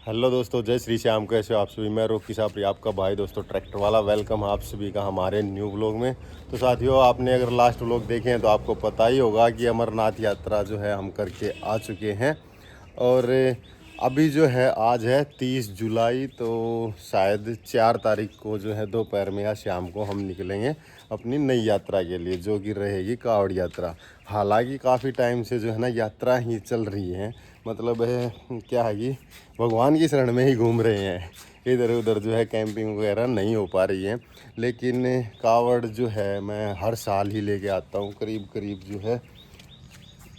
Hello दोस्तों, जय श्री श्याम। कैसे हो आप सभी? मैं रोकी सापरी, आपका भाई दोस्तों ट्रैक्टर वाला। वेलकम आप सभी का हमारे न्यू व्लॉग में। तो साथियों, आपने अगर लास्ट व्लॉग देखे हैं तो आपको पता ही होगा कि अमरनाथ यात्रा जो है हम करके आ चुके हैं। और अभी जो है आज है 30 जुलाई, तो शायद 4 तारीख को जो है दोपहर में या शाम को हम निकलेंगे अपनी नई यात्रा के लिए, जो कि रहेगी कावड़ यात्रा। हालांकि काफ़ी टाइम से जो है ना यात्रा ही चल रही है, मतलब क्या है कि भगवान की शरण में ही घूम रहे हैं। इधर उधर जो है कैंपिंग वगैरह नहीं हो पा रही है। लेकिन कावड़ जो है मैं हर साल ही लेके आता हूँ। करीब करीब जो है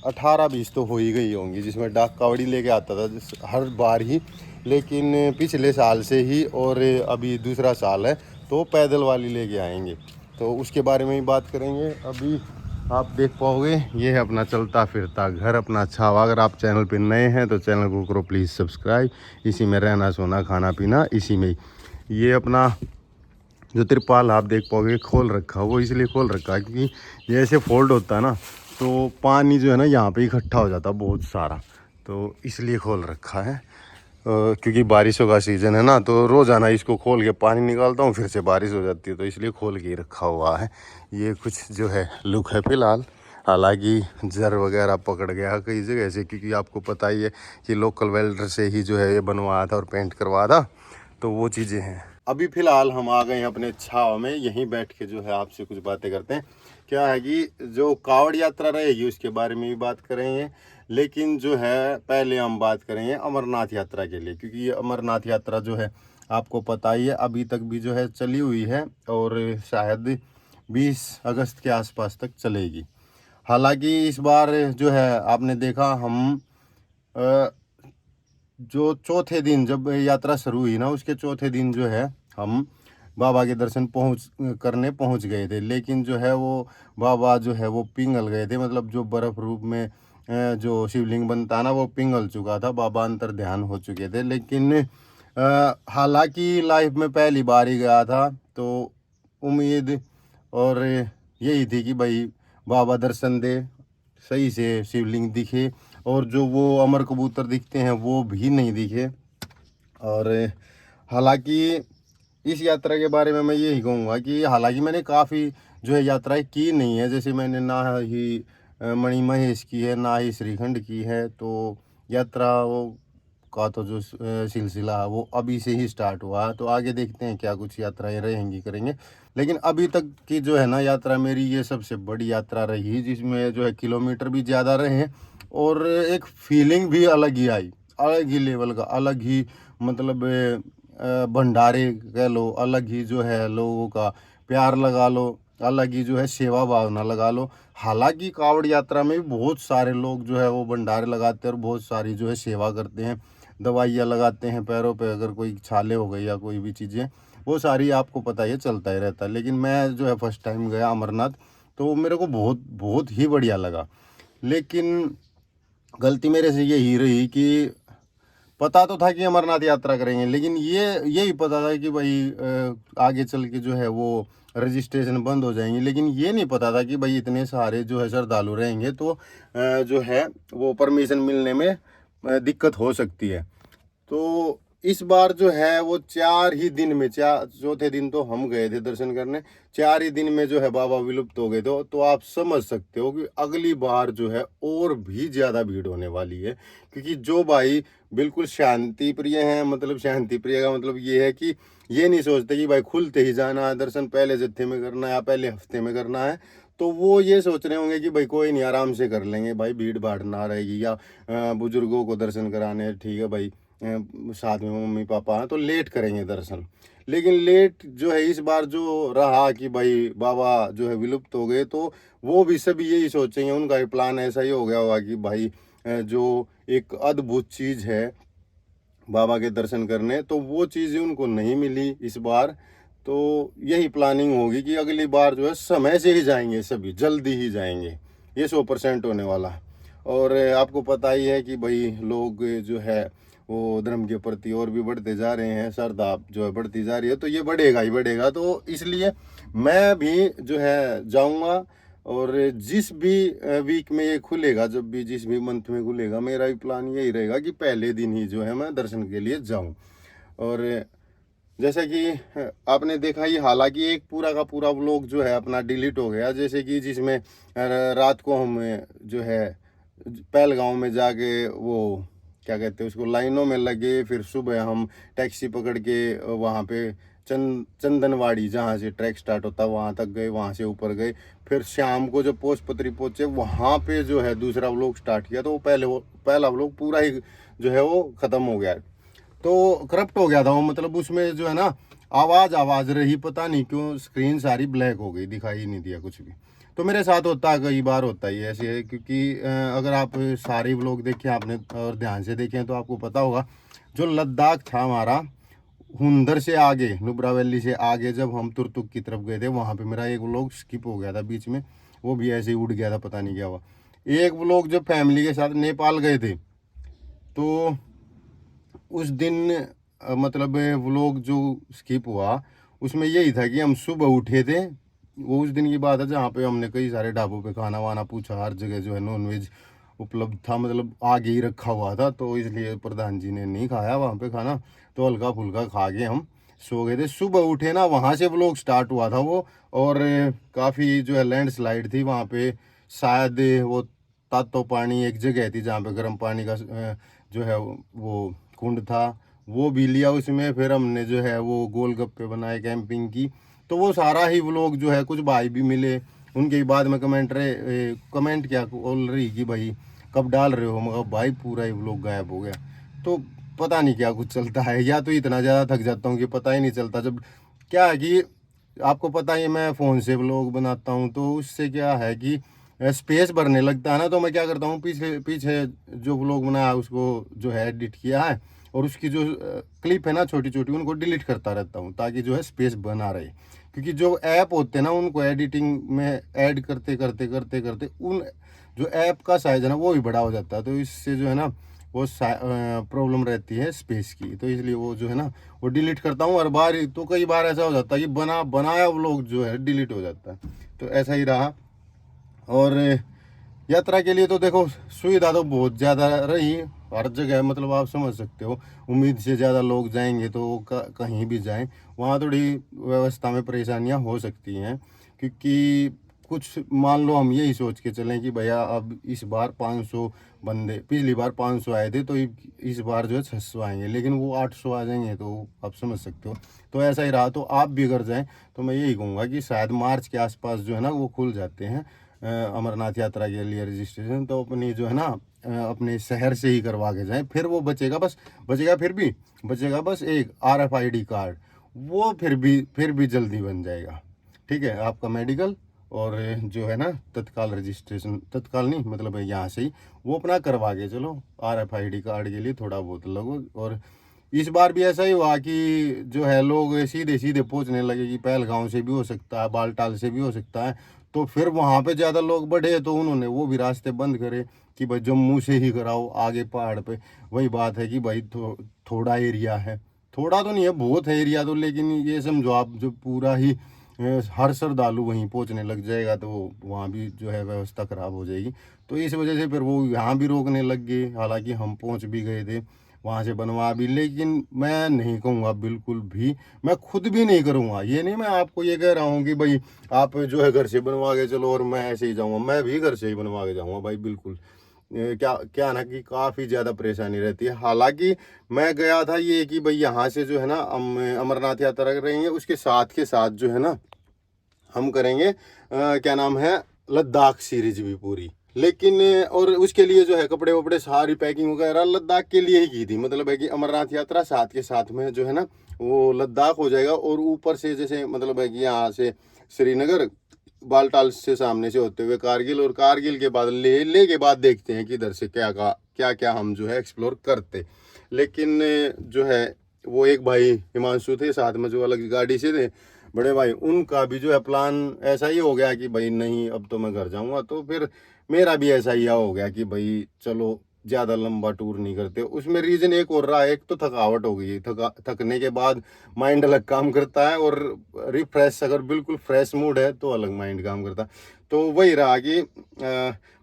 18-20 तो हो ही गई होंगी, जिसमें डाक कावड़ी लेके आता था हर बार ही। लेकिन पिछले साल से ही और अभी दूसरा साल है तो पैदल वाली लेके आएंगे, तो उसके बारे में ही बात करेंगे। अभी आप देख पाओगे ये है अपना चलता फिरता घर, अपना छावा। अगर आप चैनल पे नए हैं तो चैनल को करो प्लीज़ सब्सक्राइब। इसी में रहना सोना खाना पीना इसी में ही। ये अपना जो तिरपाल आप देख पाओगे खोल रखा, वो इसलिए खोल रखा है क्योंकि ये ऐसे फोल्ड होता है ना, तो पानी जो है ना यहाँ पे इकट्ठा हो जाता है बहुत सारा, तो इसलिए खोल रखा है। क्योंकि बारिशों का सीज़न है ना, तो रोज़ाना इसको खोल के पानी निकालता हूँ, फिर से बारिश हो जाती है, तो इसलिए खोल के रखा हुआ है। ये कुछ जो है लुक है फ़िलहाल। हालांकि जर वगैरह पकड़ गया कई जगह से, क्योंकि आपको पता ही है कि लोकल वेल्डर से ही जो है ये बनवाया था और पेंट करवाया था, तो वो चीज़ें हैं। अभी फ़िलहाल हम आ गए हैं अपने छाव में, यहीं बैठ के जो है आपसे कुछ बातें करते हैं। क्या है कि जो कावड़ यात्रा रहेगी उसके बारे में भी बात करेंगे, लेकिन जो है पहले हम बात करेंगे अमरनाथ यात्रा के लिए, क्योंकि ये अमरनाथ यात्रा जो है आपको पता ही है अभी तक भी जो है चली हुई है और शायद 20 अगस्त के आसपास तक चलेगी। हालांकि इस बार जो है आपने देखा हम जो चौथे दिन जब यात्रा शुरू हुई ना, उसके चौथे दिन जो है हम बाबा के दर्शन करने पहुंच गए थे। लेकिन जो है वो बाबा जो है वो पिघल गए थे, मतलब जो बर्फ़ रूप में जो शिवलिंग बनता है ना, वो पिघल चुका था, बाबा अंतर ध्यान हो चुके थे। लेकिन हालांकि लाइफ में पहली बार ही गया था, तो उम्मीद और यही थी कि भाई बाबा दर्शन दे, सही से शिवलिंग दिखे, और जो वो अमर कबूतर दिखते हैं वो भी नहीं दिखे। और हालांकि इस यात्रा के बारे में मैं यही कहूँगा कि हालांकि मैंने काफ़ी जो है यात्राएं की नहीं है, जैसे मैंने ना ही मणि महेश की है, ना ही श्रीखंड की है। तो यात्रा वो का तो जो सिलसिला है वो अभी से ही स्टार्ट हुआ है, तो आगे देखते हैं क्या कुछ यात्राएं रहेंगी करेंगे। लेकिन अभी तक की जो है ना यात्रा मेरी ये सबसे बड़ी यात्रा रही, जिसमें जो है किलोमीटर भी ज़्यादा रहे और एक फीलिंग भी अलग ही आई, अलग ही लेवल का, अलग ही मतलब भंडारे कह लो, अलग ही जो है लोगों का प्यार लगा लो, अलग ही जो है सेवा भावना लगा लो। हालांकि कावड़ यात्रा में भी बहुत सारे लोग जो है वो भंडारे लगाते हैं और बहुत सारी जो है सेवा करते हैं, दवाइयाँ लगाते हैं पैरों पे, अगर कोई छाले हो गई या कोई भी चीज़ें, वो सारी आपको पता ही है चलता ही रहता है। लेकिन मैं जो है फर्स्ट टाइम गया अमरनाथ, तो मेरे को बहुत बहुत ही बढ़िया लगा। लेकिन गलती मेरे से यही रही कि पता तो था कि अमरनाथ यात्रा करेंगे, लेकिन यही पता था कि भाई आगे चल के जो है वो रजिस्ट्रेशन बंद हो जाएंगे। लेकिन ये नहीं पता था कि भाई इतने सारे जो है श्रद्धालु रहेंगे, तो जो है वो परमिशन मिलने में दिक्कत हो सकती है। तो इस बार जो है वो 4 ही दिन में, चौथे दिन तो हम गए थे दर्शन करने, 4 ही दिन में जो है बाबा विलुप्त हो गए। तो आप समझ सकते हो कि अगली बार जो है और भी ज़्यादा भीड़ होने वाली है। क्योंकि जो भाई बिल्कुल शांति प्रिय हैं, मतलब शांति प्रिय का मतलब ये है कि ये नहीं सोचते कि भाई खुलते ही जाना है दर्शन, पहले जत्थे में करना है या पहले हफ्ते में करना है, तो वो ये सोच रहे होंगे कि भाई कोई नहीं, आराम से कर लेंगे भाई, भीड़ भाड़ ना रहेगी, या बुजुर्गों को दर्शन कराने ठीक है भाई, साथ में मम्मी पापा हैं तो लेट करेंगे दर्शन। लेकिन लेट जो है इस बार जो रहा कि भाई बाबा जो है विलुप्त हो गए, तो वो भी सभी यही सोचेंगे, उनका भी प्लान ऐसा ही हो गया होगा कि भाई जो एक अद्भुत चीज़ है बाबा के दर्शन करने, तो वो चीज़ें उनको नहीं मिली इस बार। तो यही प्लानिंग होगी कि अगली बार जो है समय से ही जाएंगे, सभी जल्दी ही जाएंगे, ये 100% होने वाला है। और आपको पता ही है कि भाई लोग जो है वो धर्म के प्रति और भी बढ़ते जा रहे हैं, श्रद्धा जो है बढ़ती जा रही है, तो ये बढ़ेगा ही बढ़ेगा। तो इसलिए मैं भी जो है जाऊंगा, और जिस भी वीक में ये खुलेगा, जब भी जिस भी मंथ में खुलेगा, मेरा भी प्लान यही रहेगा कि पहले दिन ही जो है मैं दर्शन के लिए जाऊं। और जैसा कि आपने देखा ही, हालांकि एक पूरा का पूरा व्लॉग जो है अपना डिलीट हो गया, जैसे कि जिसमें रात को हम जो है पहलगांव में जाके वो क्या कहते हैं उसको, लाइनों में लगे, फिर सुबह हम टैक्सी पकड़ के वहाँ पे चंदनवाड़ी, जहाँ से ट्रैक स्टार्ट होता है वहाँ तक गए, वहाँ से ऊपर गए, फिर शाम को जब पोस्टपत्री पहुँचे वहाँ पे जो है दूसरा व्लॉग स्टार्ट किया, तो वो पहला व्लॉग पूरा ही जो है वो ख़त्म हो गया, तो करप्ट हो गया था वो, मतलब उसमें जो है ना आवाज़ रही, पता नहीं क्यों स्क्रीन सारी ब्लैक हो गई, दिखाई ही नहीं दिया कुछ भी। तो मेरे साथ होता है, कई बार होता ही ऐसे है, क्योंकि अगर आप सारे व्लॉग देखें आपने और ध्यान से देखें तो आपको पता होगा, जो लद्दाख था हमारा, हुंदर से आगे, नुब्रा वैली से आगे जब हम तुरतुक की तरफ गए थे, वहाँ पे मेरा एक व्लॉग स्किप हो गया था बीच में, वो भी ऐसे ही उड़ गया था, पता नहीं क्या हुआ। एक व्लॉग जब फैमिली के साथ नेपाल गए थे, तो उस दिन मतलब व्लॉग जो स्किप हुआ उसमें यही था कि हम सुबह उठे थे, वो उस दिन की बात है जहाँ पे हमने कई सारे ढाबों पे खाना वाना पूछा, हर जगह जो है नॉनवेज उपलब्ध था, मतलब आगे ही रखा हुआ था, तो इसलिए प्रधान जी ने नहीं खाया वहाँ पे खाना, तो हल्का फुल्का खा के हम सो गए थे। सुबह उठे ना, वहाँ से व्लॉग स्टार्ट हुआ था वो, और काफ़ी जो है लैंडस्लाइड थी वहाँ पे, शायद वो तातो पानी एक जगह थी जहाँ पे गर्म पानी का जो है वो कुंड था, वो भी लिया उसमें, फिर हमने जो है वो गोलगप्पे बनाए, कैंपिंग की, तो वो सारा ही व्लॉग जो है, कुछ भाई भी मिले, उनके बाद में कमेंट क्या बोल रही कि भाई कब डाल रहे हो, मगर भाई पूरा ही व्लॉग गायब हो गया। तो पता नहीं क्या कुछ चलता है, या तो इतना ज़्यादा थक जाता हूँ कि पता ही नहीं चलता। जब क्या है कि आपको पता ही है, मैं फ़ोन से व्लॉग बनाता हूँ, तो उससे क्या है कि स्पेस भरने लगता है ना, तो मैं क्या करता हूँ, पीछे पीछे जो व्लॉग बनाया उसको जो है एडिट किया है, और उसकी जो क्लिप है ना छोटी छोटी, उनको डिलीट करता रहता हूँ, ताकि जो है स्पेस बना रहे। क्योंकि जो ऐप होते हैं ना, उनको एडिटिंग में ऐड करते करते करते करते उन जो ऐप का साइज है ना वो भी बड़ा हो जाता है, तो इससे जो है ना वो प्रॉब्लम रहती है स्पेस की, तो इसलिए वो जो है ना वो डिलीट करता हूँ। हर बार तो कई बार ऐसा हो जाता है कि बनाया व्लॉग जो है डिलीट हो जाता है, तो ऐसा ही रहा। और यात्रा के लिए तो देखो सुविधा तो बहुत ज़्यादा रही हर जगह, मतलब आप समझ सकते हो, उम्मीद से ज़्यादा लोग जाएंगे तो कहीं भी जाएं, वहाँ थोड़ी व्यवस्था में परेशानियाँ हो सकती हैं, क्योंकि कुछ मान लो हम यही सोच के चलें कि भैया अब इस बार 500 बंदे, पिछली बार 500 आए थे, तो इस बार जो है 600 आएंगे, लेकिन वो 800 आ जाएंगे, तो आप समझ सकते हो। तो ऐसा ही रहा, तो आप भी अगर जाएं तो मैं यही कहूँगा कि शायद मार्च के आसपास जो है ना वो खुल जाते हैं अमरनाथ यात्रा के लिए रजिस्ट्रेशन, तो अपनी जो है ना अपने शहर से ही करवा के जाएं, फिर वो बचेगा, फिर भी बचेगा बस एक RFID कार्ड, वो फिर भी जल्दी बन जाएगा। ठीक है, आपका मेडिकल और जो है ना तत्काल रजिस्ट्रेशन, तत्काल नहीं मतलब यहाँ से ही वो अपना करवा के चलो, RFID कार्ड के लिए थोड़ा बहुत लगो। और इस बार भी ऐसा ही हुआ कि जो है लोग सीधे सीधे पहुंचने लगे कि पहलगांव से भी हो सकता है, बालटाल से भी हो सकता है, तो फिर वहाँ पे ज़्यादा लोग बढ़े तो उन्होंने वो भी रास्ते बंद करे कि भाई जम्मू से ही कराओ आगे पहाड़ पे। वही बात है कि भाई थोड़ा एरिया है, थोड़ा तो नहीं है, बहुत है एरिया तो, लेकिन ये समझो आप जो पूरा ही हर श्रद्धालु वहीं पहुंचने लग जाएगा, तो वहाँ भी जो है व्यवस्था खराब हो जाएगी, तो इस वजह से फिर वो यहाँ भी रोकने लग गए। हालांकि हम पहुँच भी गए थे वहाँ से बनवा भी, लेकिन मैं नहीं कहूँगा बिल्कुल भी, मैं खुद भी नहीं करूँगा, ये नहीं मैं आपको ये कह रहा हूँ कि भाई आप जो है घर से बनवा के चलो और मैं ऐसे ही जाऊँगा, मैं भी घर से ही बनवा के जाऊँगा भाई, बिल्कुल। क्या क्या ना कि काफ़ी ज़्यादा परेशानी रहती है। हालांकि मैं गया था ये कि भाई यहाँ से जो है ना हम अमरनाथ यात्रा करेंगे, उसके साथ के साथ जो है ना हम करेंगे क्या नाम है, लद्दाख सीरीज भी पूरी। लेकिन और उसके लिए जो है कपड़े वपड़े सारी पैकिंग वगैरह लद्दाख के लिए ही की थी, मतलब है कि अमरनाथ यात्रा साथ के साथ में जो है ना वो लद्दाख हो जाएगा, और ऊपर से जैसे मतलब है कि यहाँ से श्रीनगर, बालटाल से सामने से होते हुए कारगिल, और कारगिल के बाद ले के बाद देखते हैं कि इधर से क्या क्या हम जो है एक्सप्लोर करते। लेकिन जो है वो एक भाई हिमांशु थे साथ में जो अलग गाड़ी से थे बड़े भाई, उनका भी जो है प्लान ऐसा ही हो गया कि भाई नहीं अब तो मैं घर जाऊंगा, तो फिर मेरा भी ऐसा ही हो गया कि भाई चलो ज़्यादा लंबा टूर नहीं करते। उसमें रीज़न एक और रहा, एक तो थकावट हो गई, थकने के बाद माइंड अलग काम करता है, और रिफ्रेश अगर बिल्कुल फ्रेश मूड है तो अलग माइंड काम करता है। तो वही रहा कि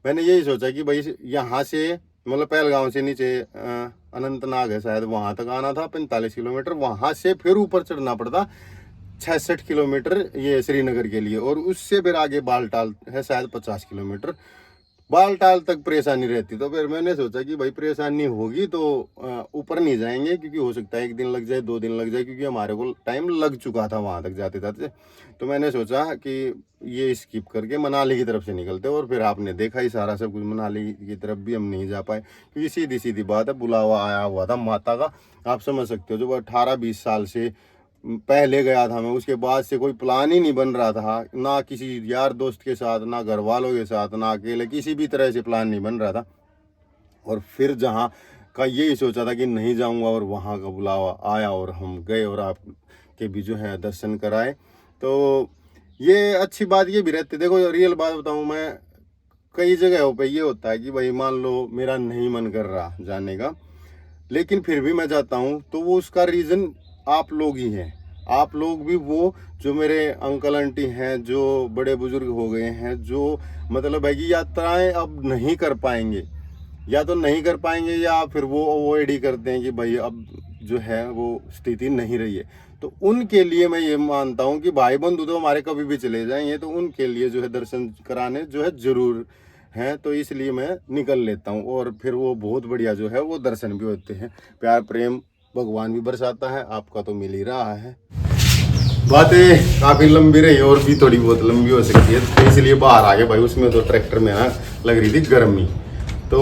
मैंने यही सोचा कि भाई यहाँ से मतलब पहलगाम से नीचे अनंतनाग है शायद, वहाँ तक आना था 45 किलोमीटर, वहाँ से फिर ऊपर चढ़ना पड़ता 66 किलोमीटर ये श्रीनगर के लिए, और उससे फिर आगे बालटाल है शायद 50 किलोमीटर। बालटाल तक परेशानी रहती, तो फिर मैंने सोचा कि भाई परेशानी होगी तो ऊपर नहीं जाएंगे, क्योंकि हो सकता है 1 दिन लग जाए 2 दिन लग जाए, क्योंकि हमारे को टाइम लग चुका था वहाँ तक जाते जाते। तो मैंने सोचा कि ये स्किप करके मनाली की तरफ से निकलते, और फिर आपने देखा ही सारा सब कुछ, मनाली की तरफ भी हम नहीं जा पाए, क्योंकि सीधी सीधी बात है, बुलावा आया हुआ था माता का, आप समझ सकते हो। जो 18-20 साल से पहले गया था मैं, उसके बाद से कोई प्लान ही नहीं बन रहा था, ना किसी यार दोस्त के साथ, ना घर वालों के साथ, ना अकेले, किसी भी तरह से प्लान नहीं बन रहा था। और फिर जहाँ का यही सोचा था कि नहीं जाऊंगा, और वहाँ का बुलावा आया और हम गए, और आपके भी जो है दर्शन कराए। तो ये अच्छी बात ये भी रहती, देखो रियल बात बताऊँ मैं, कई जगहों पे ये होता है कि भाई मान लो मेरा नहीं मन कर रहा जाने का, लेकिन फिर भी मैं जाता हूँ, तो वो उसका रीज़न आप लोग ही हैं। आप लोग भी, वो जो मेरे अंकल आंटी हैं, जो बड़े बुजुर्ग हो गए हैं, जो मतलब है कि यात्राएं अब नहीं कर पाएंगे, या तो नहीं कर पाएंगे, या फिर वो अवॉइड ही करते हैं कि भाई अब जो है वो स्थिति नहीं रही है। तो उनके लिए मैं ये मानता हूँ कि भाई बंधु तो हमारे कभी भी चले जाएंगे, तो उनके लिए जो है दर्शन कराने जो है जरूर हैं, तो इसलिए मैं निकल लेता हूँ, और फिर वो बहुत बढ़िया जो है वो दर्शन भी होते हैं, प्यार प्रेम भगवान भी बरसाता है, आपका तो मिल ही रहा है। बातें काफ़ी लंबी रही और भी थोड़ी बहुत लंबी हो सकती है, तो इसलिए बाहर आ गए भाई। उसमें तो ट्रैक्टर में ना लग रही थी गर्मी। तो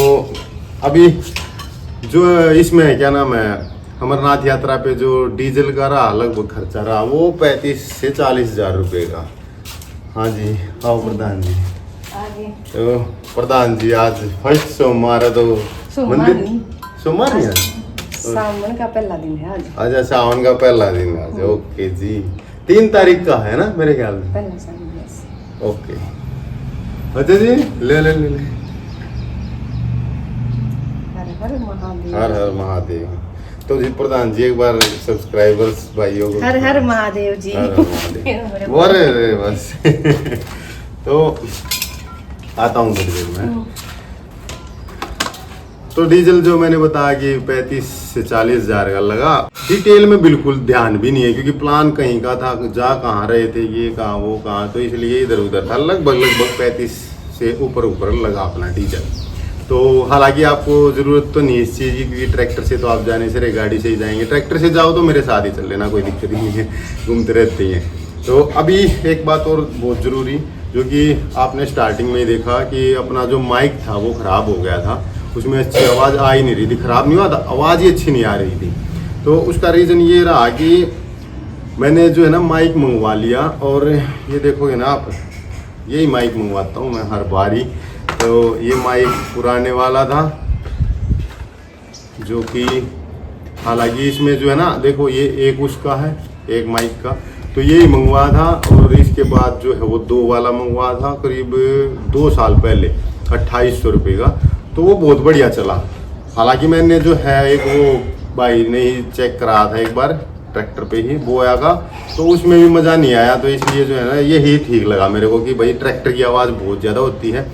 अभी जो इसमें क्या नाम है, अमरनाथ यात्रा पे जो डीजल का रहा लगभग खर्चा रहा वो 35 से 40 हज़ार रुपये का। हाँ जी, आओ प्रधान जी। तो प्रधान जी आज फर्स्ट सोमवार है, तो मंदिर सोमवार नहीं आज, सावन का पहला दिन है आज। अच्छा सावन का पहला दिन है आज, ओके जी। 3 तारीख का है ना मेरे ख्याल में, पहला सावन। ओके अच्छा जी, ले ले ले ले। हर हर महादेव, हर हर महादेव। तो जी प्रधान जी एक बार सब्सक्राइबर्स भाइयों को हर हर महादेव जी। हर हर महादेव। वो रे बस। तो आता हूँ थोड़ी देर में। तो डीजल जो मैंने बताया कि 35 से 40 हज़ार का लगा, डिटेल में बिल्कुल ध्यान भी नहीं है, क्योंकि प्लान कहीं का था, जा कहाँ रहे थे, ये कहाँ वो कहाँ, तो इसलिए इधर उधर था। लगभग 35 से ऊपर लगा अपना डीजल। तो हालांकि आपको ज़रूरत तो नहीं इस चीज़ की, क्योंकि ट्रैक्टर से तो आप जाने से रहे, गाड़ी से ही जाएंगे। ट्रैक्टर से जाओ तो मेरे साथ ही चल लेना, कोई दिक्कत नहीं है, घूमते रहते हैं। तो अभी एक बात और बहुत ज़रूरी, जो कि आपने स्टार्टिंग में ही देखा कि अपना जो माइक था वो ख़राब हो गया था, उसमें अच्छी आवाज़ आ ही नहीं रही थी। ख़राब नहीं हुआ था, आवाज़ ही अच्छी नहीं आ रही थी। तो उसका रीज़न ये रहा कि मैंने जो है ना माइक मंगवा लिया, और ये देखोगे ना आप, यही माइक मंगवाता हूँ मैं हर बारी। तो ये माइक पुराने वाला था, जो कि हालांकि इसमें जो है ना देखो, ये एक उसका है, एक माइक का, तो यही मंगवा था। और इसके बाद जो है वो 2 वाला मंगवा था करीब 2 साल पहले 2800 रुपये का, तो वो बहुत बढ़िया चला। हालांकि मैंने जो है एक वो भाई ने ही चेक कराया था एक बार ट्रैक्टर पे ही बोया का, तो उसमें भी मज़ा नहीं आया। तो इसलिए जो है ना यही ठीक लगा मेरे को कि भाई ट्रैक्टर की आवाज़ बहुत ज़्यादा होती है,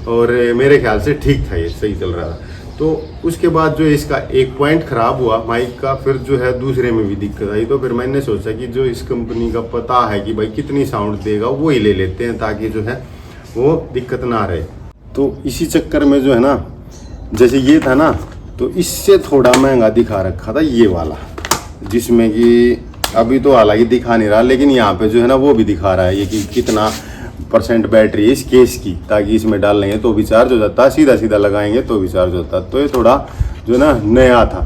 और मेरे ख्याल से ठीक था, ये सही चल रहा था। तो उसके बाद जो इसका एक पॉइंट ख़राब हुआ माइक का, फिर जो है दूसरे में भी दिक्कत आई। तो फिर मैंने सोचा कि जो इस कंपनी का पता है कि भाई कितनी साउंड देगा वो ही ले लेते हैं, ताकि जो है वो दिक्कत ना रहे। तो इसी चक्कर में जो है ना, जैसे ये था ना, तो इससे थोड़ा महंगा दिखा रखा था ये वाला, जिसमें कि अभी तो हालांकि दिखा नहीं रहा, लेकिन यहाँ पे जो है ना वो भी दिखा रहा है ये कि कितना % बैटरी है इस केस की, ताकि इसमें डाल लेंगे तो भी चार्ज हो जाता, सीधा सीधा लगाएंगे तो भी चार्ज होता। तो ये थोड़ा जो ना नया था,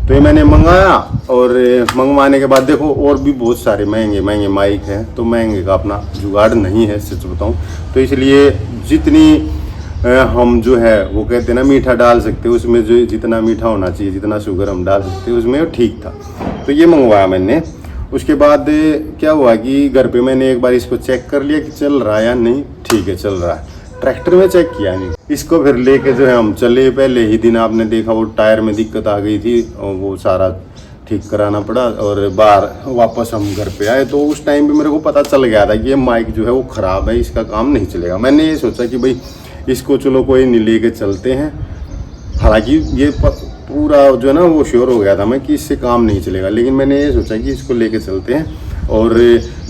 तो ये मैंने मंगाया। और मंगवाने के बाद देखो और भी बहुत सारे महंगे महंगे माइक हैं, तो महंगे का अपना जुगाड़ नहीं है सच बताऊँ। तो इसलिए जितनी हम जो है वो कहते हैं ना मीठा डाल सकते, उसमें जो जितना मीठा होना चाहिए, जितना शुगर हम डाल सकते उसमें वो ठीक था। तो ये मंगवाया मैंने। उसके बाद क्या हुआ कि घर पे मैंने एक बार इसको चेक कर लिया कि चल रहा है या नहीं, ठीक है चल रहा है। ट्रैक्टर में चेक किया नहीं, इसको फिर लेके जो है हम चले। पहले ही दिन आपने देखा वो टायर में दिक्कत आ गई थी, और वो सारा ठीक कराना पड़ा और बाहर वापस हम घर पे आए। तो उस टाइम भी मेरे को पता चल गया था कि ये माइक जो है वो ख़राब है, इसका काम नहीं चलेगा। मैंने ये सोचा कि भाई इसको चलो कोई नहीं, लेके चलते हैं। हालांकि ये पूरा जो है ना वो श्योर हो गया था मैं कि इससे काम नहीं चलेगा, लेकिन मैंने ये सोचा कि इसको लेके चलते हैं। और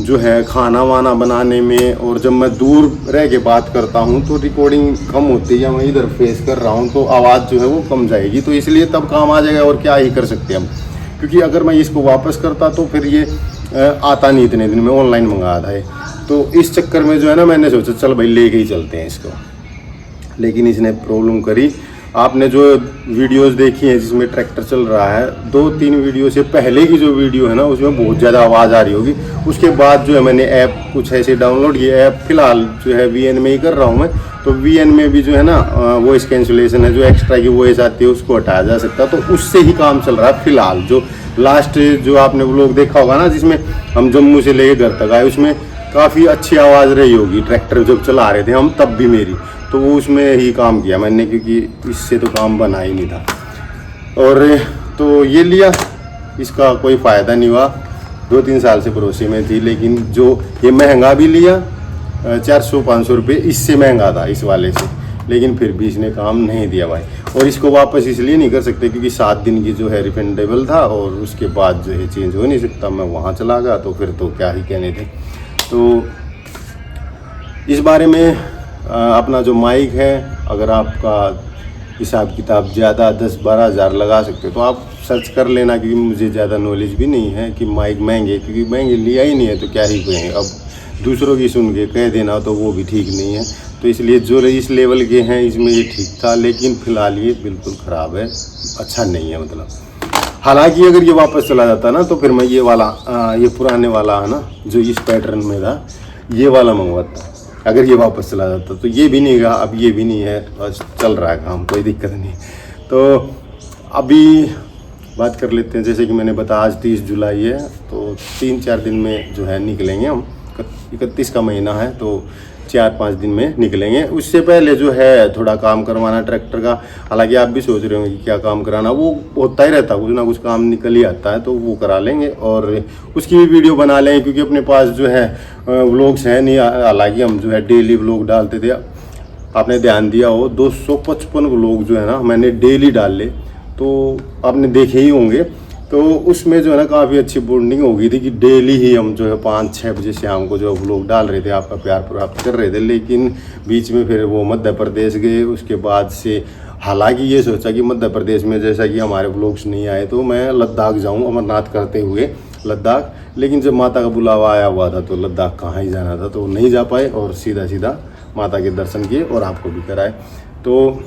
जो है खाना वाना बनाने में, और जब मैं दूर रह के बात करता हूँ तो रिकॉर्डिंग कम होती है, या मैं इधर फेस कर रहा हूँ तो आवाज़ जो है वो कम जाएगी, तो इसलिए तब काम आ जाएगा। और क्या ही कर सकते हैं हम, क्योंकि अगर मैं इसको वापस करता तो फिर ये आता नहीं इतने दिन में, ऑनलाइन मंगाया था ये। तो इस चक्कर में जो है ना मैंने सोचा चल भाई लेके ही चलते हैं इसको, लेकिन इसने प्रॉब्लम करी। आपने जो वीडियोस देखी हैं जिसमें ट्रैक्टर चल रहा है, 2-3 वीडियो से पहले की जो वीडियो है ना उसमें बहुत ज़्यादा आवाज़ आ रही होगी। उसके बाद जो है मैंने ऐप कुछ ऐसे डाउनलोड किए। ऐप फिलहाल जो है VN में ही कर रहा हूँ मैं, तो VN में भी जो है ना वॉइस कैंसिलेशन है, जो एक्स्ट्रा की वॉइस आती है उसको हटाया जा सकता है। तो उससे ही काम चल रहा है फिलहाल। जो लास्ट जो आपने व्लॉग देखा होगा ना जिसमें हम जम्मू से लेके घर तक आए, उसमें काफ़ी अच्छी आवाज़ रही होगी ट्रैक्टर जब चला रहे थे हम, तब भी मेरी, तो वो उसमें ही काम किया मैंने, क्योंकि इससे तो काम बना ही नहीं था। और तो ये लिया, इसका कोई फ़ायदा नहीं हुआ। 2-3 साल से भरोसे में थी, लेकिन जो ये महंगा भी लिया 400-500 रुपये, इससे महंगा था इस वाले से, लेकिन फिर भी इसने काम नहीं दिया भाई। और इसको वापस इसलिए नहीं कर सकते क्योंकि 7 दिन की जो है रिफंडेबल था, और उसके बाद जो है चेंज हो नहीं सकता। मैं वहाँ चला गया तो फिर तो क्या ही कहने थे। तो इस बारे में अपना जो माइक है, अगर आपका हिसाब किताब ज़्यादा 10-12 हज़ार लगा सकते हो तो आप सर्च कर लेना, क्योंकि मुझे ज़्यादा नॉलेज भी नहीं है कि माइक महंगे, क्योंकि महंगे लिया ही नहीं है तो क्या ही कहेंगे। अब दूसरों की सुन के कह देना तो वो भी ठीक नहीं है। तो इसलिए जो इस लेवल के हैं इसमें ये ठीक था, लेकिन फ़िलहाल ये बिल्कुल ख़राब है, अच्छा नहीं है मतलब। हालांकि अगर ये वापस चला जाता ना तो फिर मैं ये वाला ये पुराने वाला है ना जो इस पैटर्न में था, ये वाला मंगवाता। अगर ये वापस चला जाता तो ये भी नहीं रहा, अब ये भी नहीं है, बस चल रहा है काम, कोई दिक्कत नहीं। तो अभी बात कर लेते हैं, जैसे कि मैंने बताया आज 30 जुलाई है, तो 3-4 दिन में जो है निकलेंगे हम। 31 का महीना है तो 4-5 दिन में निकलेंगे। उससे पहले जो है थोड़ा काम करवाना ट्रैक्टर का। हालांकि आप भी सोच रहे होंगे कि क्या काम कराना, वो होता ही रहता, कुछ ना कुछ काम निकल ही आता है, तो वो करा लेंगे और उसकी भी वीडियो बना लेंगे, क्योंकि अपने पास जो है व्लॉग्स हैं नहीं। हालांकि हम जो है डेली व्लॉग डालते थे, आपने ध्यान दिया हो 255 व्लॉग जो है ना मैंने डेली डाल ले, तो आपने देखे ही होंगे। तो उसमें जो है ना काफ़ी अच्छी बॉन्डिंग हो गई थी कि डेली ही हम जो है 5-6 बजे शाम को जो व्लॉग डाल रहे थे, आपका प्यार प्राप्त कर रहे थे। लेकिन बीच में फिर वो मध्य प्रदेश गए, उसके बाद से हालांकि ये सोचा कि मध्य प्रदेश में जैसा कि हमारे व्लॉग्स नहीं आए तो मैं लद्दाख जाऊं, अमरनाथ करते हुए लद्दाख। लेकिन जब माता का बुलावा आया हुआ था तो लद्दाख कहाँ ही जाना था, तो नहीं जा पाए और सीधा सीधा माता के दर्शन किए और आपको भी कराए। तो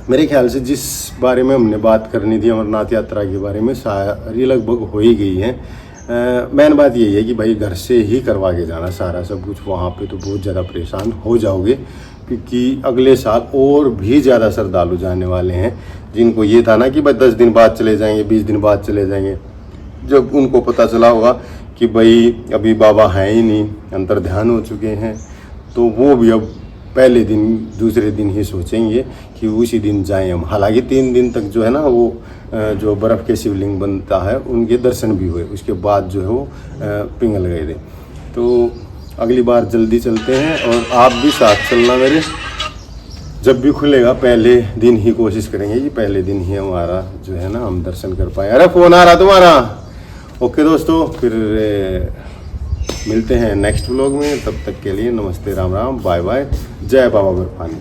मेरे ख्याल से जिस बारे में हमने बात करनी थी अमरनाथ यात्रा के बारे में सारी लगभग हो ही गई है। मेन बात यही है कि भाई घर से ही करवा के जाना सारा सब कुछ, वहाँ पे तो बहुत ज़्यादा परेशान हो जाओगे, क्योंकि अगले साल और भी ज़्यादा श्रद्धालु जाने वाले हैं, जिनको ये था ना कि भाई 10 दिन बाद चले जाएंगे, 20 दिन बाद चले जाएंगे। जब उनको पता चला होगा कि भाई अभी बाबा हैं ही नहीं, अंतर ध्यान हो चुके हैं, तो वो भी अब पहले दिन दूसरे दिन ही सोचेंगे कि उसी दिन जाएं हम। हालांकि 3 दिन तक जो है ना वो जो बर्फ़ के शिवलिंग बनता है उनके दर्शन भी हुए, उसके बाद जो है वो पिघल गए थे। तो अगली बार जल्दी चलते हैं और आप भी साथ चलना मेरे। जब भी खुलेगा पहले दिन ही कोशिश करेंगे कि पहले दिन ही हमारा जो है ना हम दर्शन कर पाए। अरे फ़ोन आ रहा तुम्हारा। ओके दोस्तों, फिर मिलते हैं नेक्स्ट व्लॉग में। तब तक के लिए नमस्ते, राम राम, बाय बाय, जय बाबा बर्फानी।